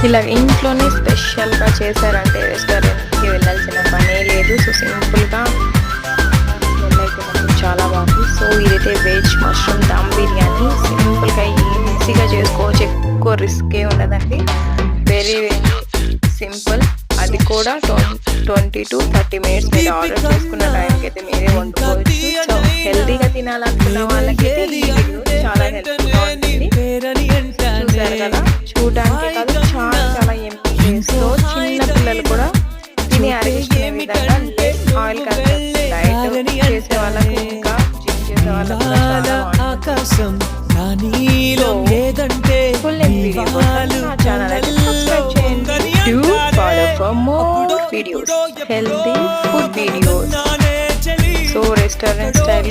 ఇలా ఇంట్లోనే స్పెషల్గా చేశారంటే రెస్టారెంట్కి వెళ్ళాల్సిన పనే లేదు. సో సింపుల్గా వెళ్ళైతే మనకు చాలా బాగుంది. సో ఇదైతే వెజ్ మష్రూమ్ దమ్ బిర్యానీ. సింపుల్గా ఈజీగా చేసుకోవచ్చు, ఎక్కువ రిస్కే ఉండదండి. Very very simple. అది కూడా 20 to 30 minutes మీరు ఆర్డర్ చేసుకున్న టైంకి అయితే మీరే వండుకోవచ్చు. సో హెల్తీగా తినాలనుకున్న వాళ్ళకైతే ఈ వీడియో చాలా హెల్ప్ఫుల్గా ఉంటుంది. చూసారు కదా, చూడడానికి కాదు చాలా చాలా ఎంపీ టేస్ట్తో చిన్న పిల్లలు కూడా తిని అరిగించుకునే విధంగా లెస్ ఆయిల్ కన్సెప్ట్ డైట్ చేసే వాళ్ళకి ఇంకా జిమ్ చేసే వాళ్ళకి కూడా చాలా బాగుంటుంది. ఫుల్ లెంత్ వీడియో కోసం నా ఛానల్ అయితే సబ్స్క్రైబ్ చేయండి. Do follow for more videos, healthy food videos. So restaurant style